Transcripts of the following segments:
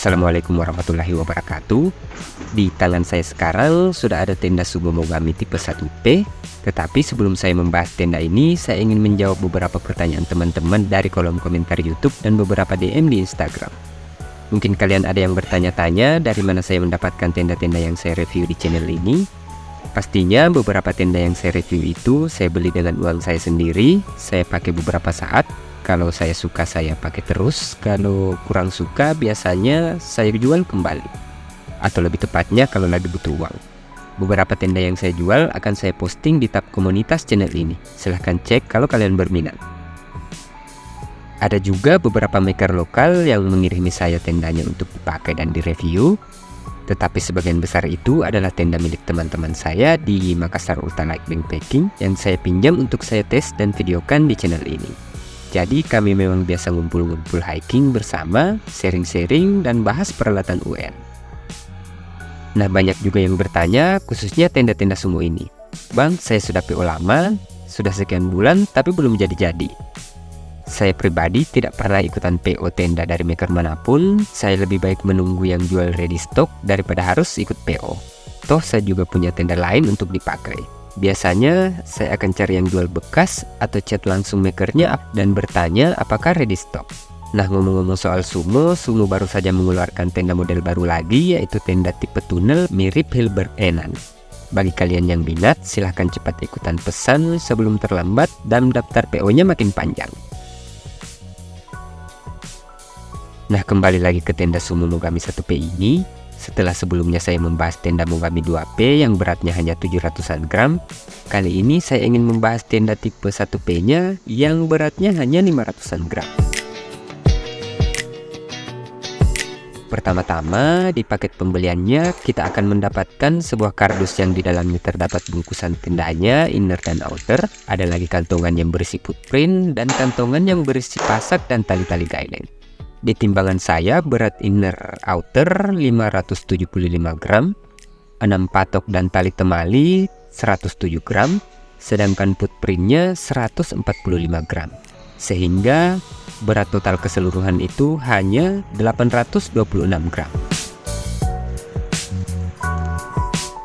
Assalamualaikum warahmatullahi wabarakatuh. Di tangan saya sekarang sudah ada tenda Sugomogami tipe 1P. Tetapi sebelum saya membahas tenda ini, saya ingin menjawab beberapa pertanyaan teman-teman dari kolom komentar YouTube dan beberapa DM di Instagram. Mungkin kalian ada yang bertanya-tanya dari mana saya mendapatkan tenda-tenda yang saya review di channel ini. Pastinya beberapa tenda yang saya review itu saya beli dengan uang saya sendiri. Saya pakai beberapa saat. Kalau saya suka saya pakai terus, kalau kurang suka biasanya saya jual kembali. Atau lebih tepatnya kalau lagi butuh uang. Beberapa tenda yang saya jual akan saya posting di tab komunitas channel ini. Silahkan cek kalau kalian berminat. Ada juga beberapa maker lokal yang mengirimi saya tendanya untuk dipakai dan direview. Tetapi sebagian besar itu adalah tenda milik teman-teman saya di Makassar Ultralight Backpacking yang saya pinjam untuk saya tes dan videokan di channel ini. Jadi kami memang biasa ngumpul-ngumpul hiking bersama, sharing-sharing, dan bahas peralatan UN. Nah, banyak juga yang bertanya, khususnya tenda-tenda sumo ini. Bang, saya sudah PO lama, sudah sekian bulan, tapi belum jadi-jadi. Saya pribadi tidak pernah ikutan PO tenda dari maker manapun. Saya lebih baik menunggu yang jual ready stock daripada harus ikut PO. Toh saya juga punya tenda lain untuk dipakai. Biasanya saya akan cari yang jual bekas atau chat langsung makernya dan bertanya apakah ready stock. Nah, ngomong-ngomong soal sumo baru saja mengeluarkan tenda model baru lagi, yaitu tenda tipe tunnel mirip Hilbert Enan. Bagi kalian yang minat, silahkan cepat ikutan pesan sebelum terlambat dan daftar PO-nya makin panjang. Nah, kembali lagi ke tenda sumo Mogami 1P ini. Setelah sebelumnya saya membahas tenda Mogami 2P yang beratnya hanya 700-an gram, kali ini saya ingin membahas tenda tipe 1P-nya yang beratnya hanya 500-an gram. Pertama-tama, di paket pembeliannya kita akan mendapatkan sebuah kardus yang di dalamnya terdapat bungkusan tendanya, inner dan outer. Ada lagi kantongan yang berisi footprint dan kantongan yang berisi pasak dan tali-tali guideline. Di timbangan saya berat inner outer 575 gram, 6 patok dan tali temali 107 gram, sedangkan footprintnya 145 gram. Sehingga berat total keseluruhan itu hanya 826 gram.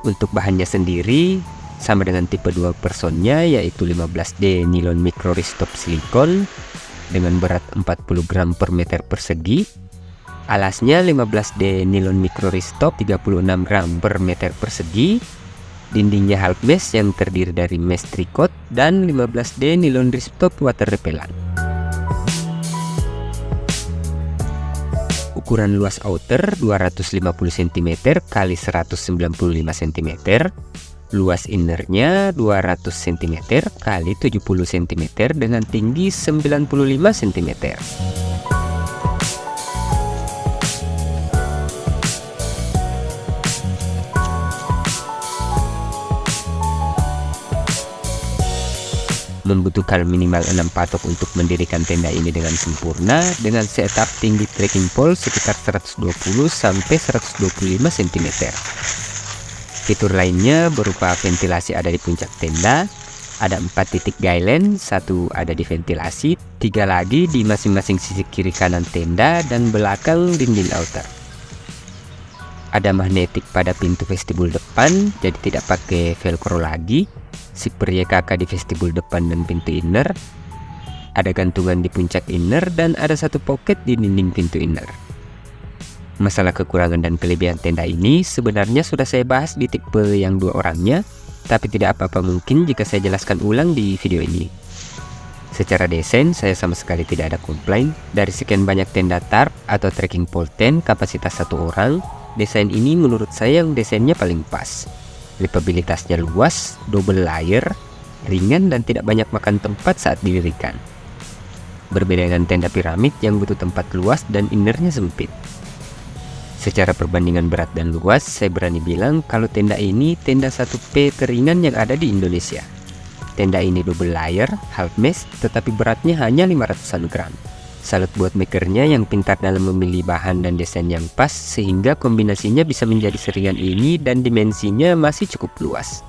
Untuk bahannya sendiri sama dengan tipe 2 personnya, yaitu 15D nilon micro restop silikon dengan berat 40 gram per meter persegi. Alasnya 15D nilon micro restop 36 gram per meter persegi. Dindingnya half mesh yang terdiri dari mesh tricot dan 15D nilon restop water repellent. Ukuran luas outer 250 cm x 195 cm. Luas innernya 200 cm x 70 cm dengan tinggi 95 cm. Membutuhkan minimal 6 patok untuk mendirikan tenda ini dengan sempurna dengan setup tinggi trekking pole sekitar 120 sampai 125 cm. Fitur lainnya berupa ventilasi ada di puncak tenda, ada 4 titik guideline, 1 ada di ventilasi, 3 lagi di masing-masing sisi kiri kanan tenda dan belakang dinding outer. Ada magnetik pada pintu vestibul depan, jadi tidak pakai velcro lagi. Zipper YKK di vestibul depan dan pintu inner. Ada gantungan di puncak inner dan ada 1 pocket di dinding pintu inner. Masalah kekurangan dan kelebihan tenda ini sebenarnya sudah saya bahas di tipe yang 2 orangnya, tapi tidak apa-apa mungkin jika saya jelaskan ulang di video ini. Secara desain saya sama sekali tidak ada komplain. Dari sekian banyak tenda tarp atau trekking pole tent kapasitas 1 orang, desain ini menurut saya yang desainnya paling pas. Livabilitasnya luas, double layer, ringan dan tidak banyak makan tempat saat didirikan. Berbeda dengan tenda piramid yang butuh tempat luas dan innernya sempit. Secara perbandingan berat dan luas, saya berani bilang kalau tenda ini tenda 1P teringan yang ada di Indonesia. Tenda ini double layer, half mesh, tetapi beratnya hanya 500-an gram. Salut buat makernya yang pintar dalam memilih bahan dan desain yang pas, sehingga kombinasinya bisa menjadi seringan ini dan dimensinya masih cukup luas.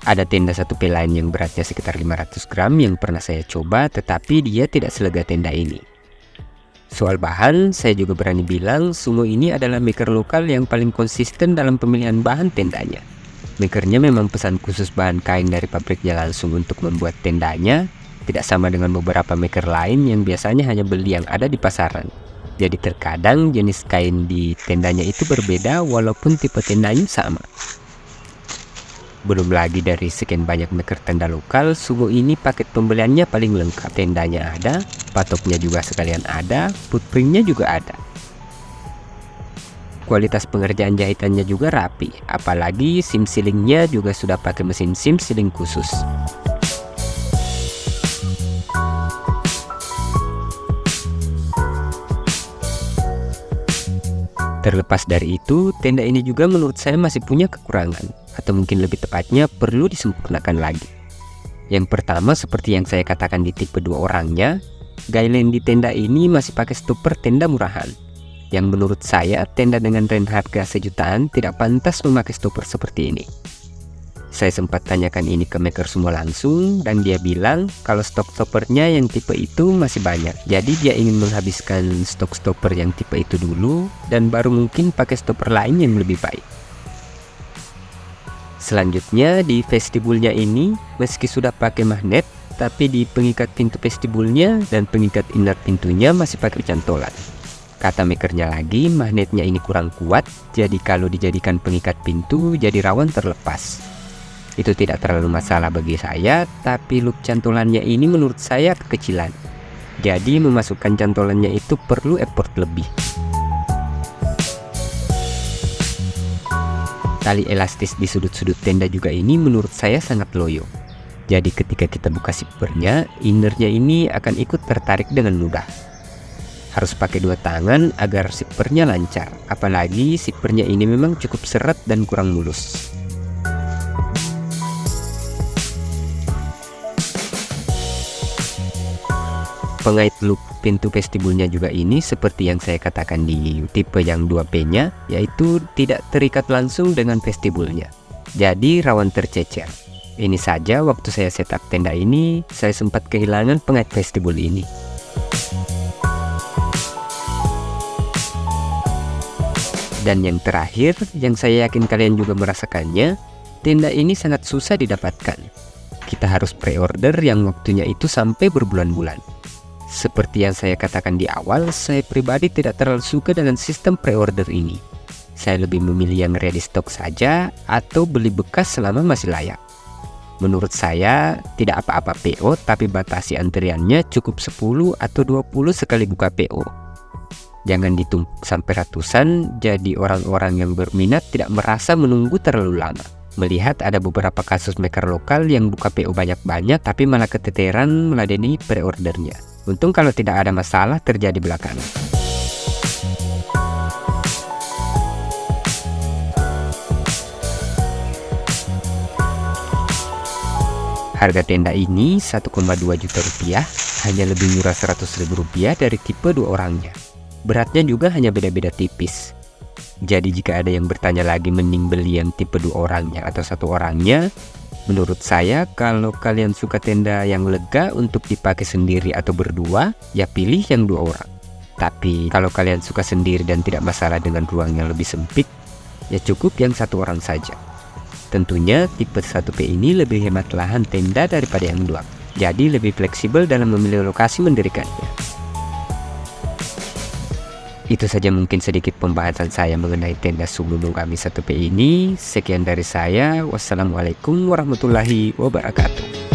Ada tenda 1P lain yang beratnya sekitar 500 gram yang pernah saya coba, tetapi dia tidak selega tenda ini. Soal bahan, saya juga berani bilang Sumo ini adalah maker lokal yang paling konsisten dalam pemilihan bahan tendanya. Makernya memang pesan khusus bahan kain dari pabriknya langsung untuk membuat tendanya, tidak sama dengan beberapa maker lain yang biasanya hanya beli yang ada di pasaran. Jadi terkadang jenis kain di tendanya itu berbeda walaupun tipe tendanya sama. Belum lagi dari sekian banyak maker tenda lokal, Sumo ini paket pembeliannya paling lengkap. Tendanya ada, patoknya juga sekalian ada, footprintnya juga ada. Kualitas pengerjaan jahitannya juga rapi, apalagi sim silingnya juga sudah pakai mesin sim siling khusus. Terlepas dari itu, tenda ini juga menurut saya masih punya kekurangan, atau mungkin lebih tepatnya perlu disempurnakan lagi. Yang pertama, seperti yang saya katakan di tipe 2 orangnya, guideline di tenda ini masih pakai stopper tenda murahan. Yang menurut saya, tenda dengan range harga sejutaan tidak pantas memakai stopper seperti ini. Saya sempat tanyakan ini ke maker Sumo langsung, dan dia bilang kalau stok stoppernya yang tipe itu masih banyak. Jadi dia ingin menghabiskan stok stopper yang tipe itu dulu, dan baru mungkin pakai stopper lain yang lebih baik. Selanjutnya di vestibulnya ini, meski sudah pakai magnet, tapi di pengikat pintu vestibulnya dan pengikat inner pintunya masih pakai cantolan. Kata makernya lagi, magnetnya ini kurang kuat, jadi kalau dijadikan pengikat pintu jadi rawan terlepas. Itu tidak terlalu masalah bagi saya, tapi loop cantolannya ini menurut saya kekecilan. Jadi memasukkan cantolannya itu perlu effort lebih. Tali elastis di sudut-sudut tenda juga ini menurut saya sangat loyo. Jadi ketika kita buka zippernya, innernya ini akan ikut tertarik dengan mudah. Harus pakai 2 tangan agar zippernya lancar, apalagi zippernya ini memang cukup seret dan kurang mulus. Pengait loop pintu vestibulnya juga ini seperti yang saya katakan di tipe yang 2P-nya, yaitu tidak terikat langsung dengan vestibulnya. Jadi rawan tercecer. Ini saja waktu saya setup tenda ini, saya sempat kehilangan pengait vestibul ini. Dan yang terakhir, yang saya yakin kalian juga merasakannya, tenda ini sangat susah didapatkan. Kita harus pre-order yang waktunya itu sampai berbulan-bulan. Seperti yang saya katakan di awal, saya pribadi tidak terlalu suka dengan sistem pre-order ini. Saya lebih memilih yang ready stock saja atau beli bekas selama masih layak. Menurut saya, tidak apa-apa PO, tapi batasi antriannya cukup 10 atau 20 sekali buka PO. Jangan ditumpuk sampai ratusan, jadi orang-orang yang berminat tidak merasa menunggu terlalu lama. Melihat ada beberapa kasus maker lokal yang buka PO banyak-banyak, tapi malah keteteran meladeni pre-ordernya. Untung kalau tidak ada masalah terjadi belakangan. Harga tenda ini 1,2 juta rupiah, hanya lebih murah 100.000 rupiah dari tipe 2 orangnya. Beratnya juga hanya beda-beda tipis. Jadi jika ada yang bertanya lagi mending beli yang tipe 2 orangnya atau 1 orangnya, menurut saya kalau kalian suka tenda yang lega untuk dipakai sendiri atau berdua, ya pilih yang 2 orang. Tapi kalau kalian suka sendiri dan tidak masalah dengan ruang yang lebih sempit, ya cukup yang 1 orang saja. Tentunya tipe 1P ini lebih hemat lahan tenda daripada yang 2, jadi lebih fleksibel dalam memilih lokasi mendirikannya. Itu saja mungkin sedikit pembahasan saya mengenai tenda Sumo Mogami 1P ini. Sekian dari saya. Wassalamualaikum warahmatullahi wabarakatuh.